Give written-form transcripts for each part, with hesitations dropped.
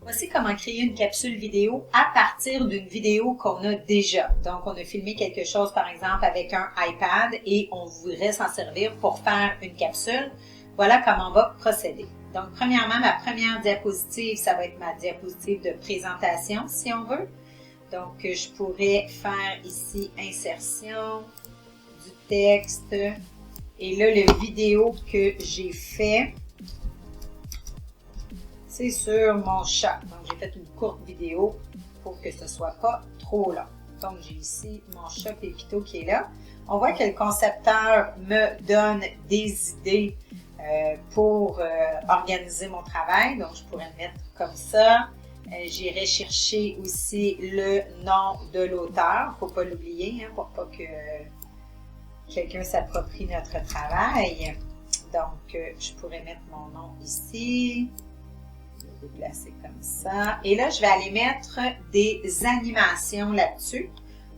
Voici comment créer une capsule vidéo à partir d'une vidéo qu'on a déjà. Donc, on a filmé quelque chose, par exemple, avec un iPad et on voudrait s'en servir pour faire une capsule. Voilà comment on va procéder. Donc, premièrement, ma première diapositive, ça va être ma diapositive de présentation, si on veut. Donc, je pourrais faire ici insertion, du texte. Et là, le vidéo que j'ai fait, c'est sur mon chat. Donc, j'ai fait une courte vidéo pour que ce ne soit pas trop long. Donc, j'ai ici mon chat Pépito qui est là. On voit que le concepteur me donne des idées pour organiser mon travail. Donc, je pourrais le mettre comme ça. J'irai chercher aussi le nom de l'auteur. Il ne faut pas l'oublier, hein, pour pas que quelqu'un s'approprie notre travail. Donc, je pourrais mettre mon nom ici. Déplacer comme ça. Et là, je vais aller mettre des animations là-dessus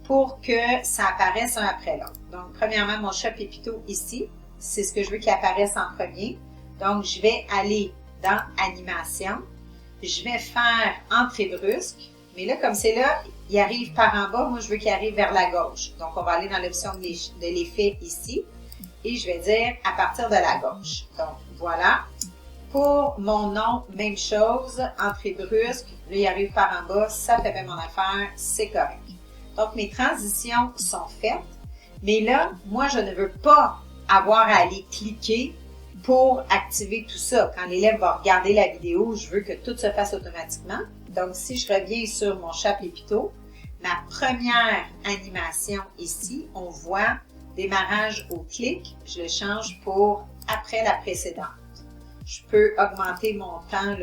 pour que ça apparaisse un après l'autre. Donc, premièrement, mon chat Pépito ici, c'est ce que je veux qu'il apparaisse en premier. Donc, je vais aller dans Animation. Je vais faire Entrée brusque. Mais là, comme c'est là, il arrive par en bas. Moi, je veux qu'il arrive vers la gauche. Donc, on va aller dans l'option de l'effet ici. Et je vais dire à partir de la gauche. Donc, voilà. Pour mon nom, même chose, entrée brusque, là, il arrive par en bas, ça fait bien mon affaire, c'est correct. Donc, mes transitions sont faites, mais là, moi, je ne veux pas avoir à aller cliquer pour activer tout ça. Quand l'élève va regarder la vidéo, je veux que tout se fasse automatiquement. Donc, si je reviens sur mon chat Pépito, ma première animation ici, on voit démarrage au clic, je le change pour après la précédente. Je peux augmenter mon temps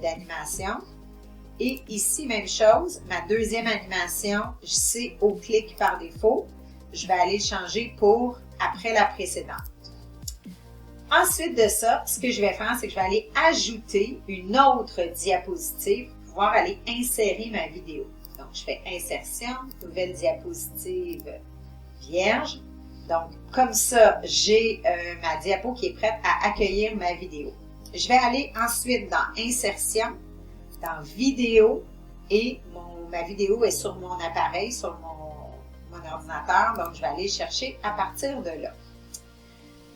d'animation. Et ici, même chose, ma deuxième animation, c'est au clic par défaut. Je vais aller changer pour après la précédente. Ensuite de ça, ce que je vais faire, c'est que je vais aller ajouter une autre diapositive pour pouvoir aller insérer ma vidéo. Donc, je fais insertion, nouvelle diapositive vierge. Donc, comme ça, j'ai ma diapo qui est prête à accueillir ma vidéo. Je vais aller ensuite dans Insertion, dans Vidéo, et ma vidéo est sur mon appareil, sur mon ordinateur. Donc, je vais aller chercher à partir de là.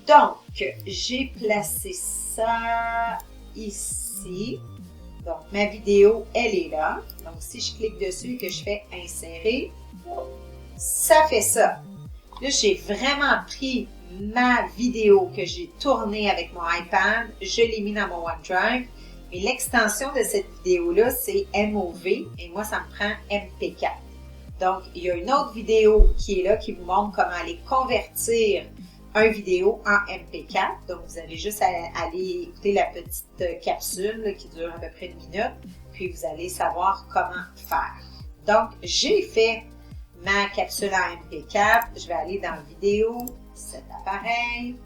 Donc, j'ai placé ça ici. Donc, ma vidéo, elle est là. Donc, si je clique dessus et que je fais Insérer, ça fait ça. Là, j'ai vraiment pris ma vidéo que j'ai tournée avec mon iPad, je l'ai mis dans mon OneDrive, et l'extension de cette vidéo-là, c'est MOV, et moi, ça me prend MP4. Donc, il y a une autre vidéo qui est là, qui vous montre comment aller convertir une vidéo en MP4. Donc, vous avez juste à aller écouter la petite capsule là, qui dure à peu près 1 minute, puis vous allez savoir comment faire. Donc, j'ai fait ma capsule en MP4, je vais aller dans Vidéo, cet appareil,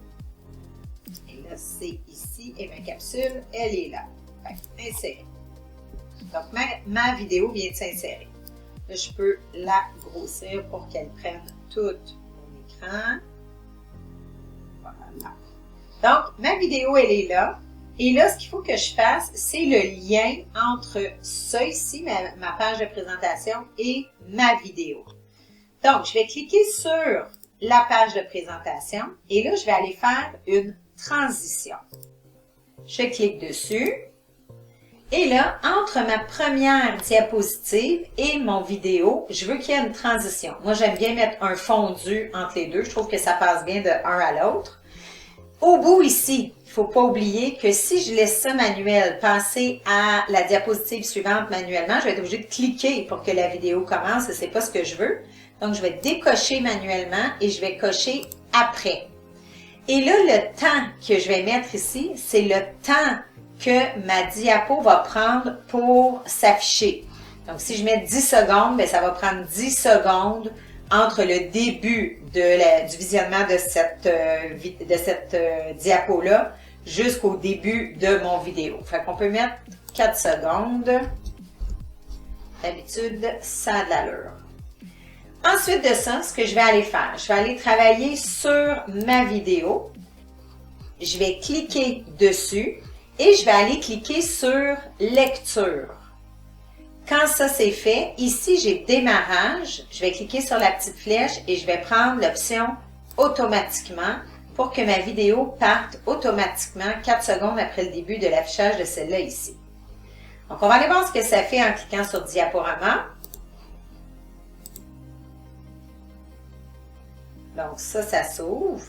et là c'est ici, et ma capsule, elle est là. Fait, insérer. Donc ma vidéo vient de s'insérer. Là, je peux la grossir pour qu'elle prenne tout mon écran. Voilà. Donc, ma vidéo, elle est là. Et là, ce qu'il faut que je fasse, c'est le lien entre ça ici, ma page de présentation, et ma vidéo. Donc, je vais cliquer sur la page de présentation et là, je vais aller faire une transition. Je clique dessus et là, entre ma première diapositive et mon vidéo, je veux qu'il y ait une transition. Moi, j'aime bien mettre un fondu entre les deux. Je trouve que ça passe bien de un à l'autre. Au bout ici, il ne faut pas oublier que si je laisse ça manuel, passer à la diapositive suivante manuellement, je vais être obligée de cliquer pour que la vidéo commence et ce n'est pas ce que je veux. Donc, je vais décocher manuellement et je vais cocher après. Et là, le temps que je vais mettre ici, c'est le temps que ma diapo va prendre pour s'afficher. Donc, si je mets 10 secondes, bien, ça va prendre 10 secondes entre le début du visionnement de cette diapo-là jusqu'au début de mon vidéo. Fait qu'on peut mettre 4 secondes. D'habitude, ça a de l'allure. Ensuite de ça, ce que je vais aller faire, je vais aller travailler sur ma vidéo. Je vais cliquer dessus et je vais aller cliquer sur Lecture. Quand ça c'est fait, ici j'ai démarrage. Je vais cliquer sur la petite flèche et je vais prendre l'option automatiquement pour que ma vidéo parte automatiquement 4 secondes après le début de l'affichage de celle-là ici. Donc, on va aller voir ce que ça fait en cliquant sur diaporama. Donc, ça s'ouvre.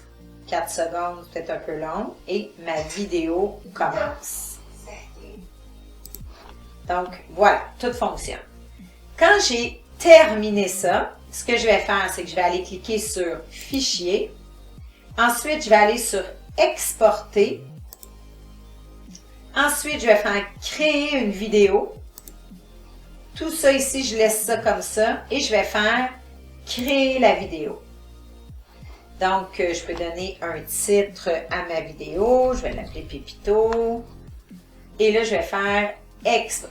4 secondes, peut-être un peu long. Et ma vidéo commence. Donc, voilà, tout fonctionne. Quand j'ai terminé ça, ce que je vais faire, c'est que je vais aller cliquer sur Fichier. Ensuite, je vais aller sur Exporter. Ensuite, je vais faire Créer une vidéo. Tout ça ici, je laisse ça comme ça. Et je vais faire Créer la vidéo. Donc, je peux donner un titre à ma vidéo. Je vais l'appeler Pépito. Et là, je vais faire...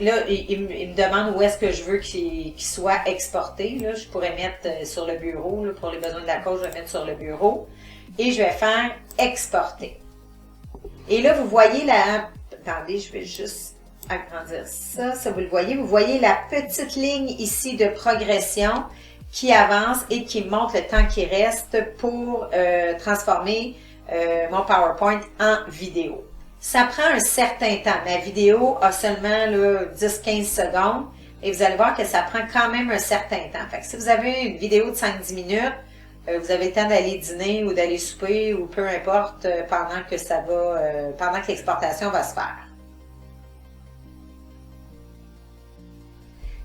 Là, il me demande où est-ce que je veux qu'il soit exporté. Là, je pourrais mettre sur le bureau. Là, pour les besoins de la cause, je vais mettre sur le bureau. Et je vais faire Exporter. Et là, vous voyez la... Attendez, je vais juste agrandir ça. Ça, vous le voyez. Vous voyez la petite ligne ici de progression qui avance et qui montre le temps qui reste pour transformer mon PowerPoint en vidéo. Ça prend un certain temps. Ma vidéo a seulement 10-15 secondes et vous allez voir que ça prend quand même un certain temps. Fait que si vous avez une vidéo de 5-10 minutes, vous avez le temps d'aller dîner ou d'aller souper ou peu importe pendant que l'exportation va se faire.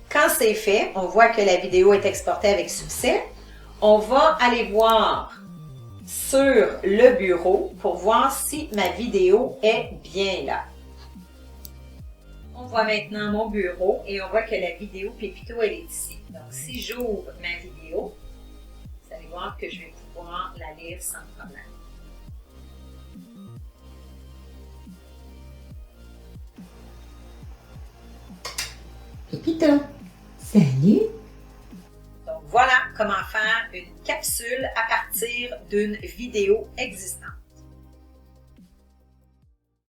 Quand c'est fait, on voit que la vidéo est exportée avec succès. On va aller voir sur le bureau pour voir si ma vidéo est bien là. On voit maintenant mon bureau et on voit que la vidéo Pépito, elle est ici. Donc, si j'ouvre ma vidéo, vous allez voir que je vais pouvoir la lire sans problème. Pépito, salut! Donc, voilà comment faire une capsule à partir d'une vidéo existante.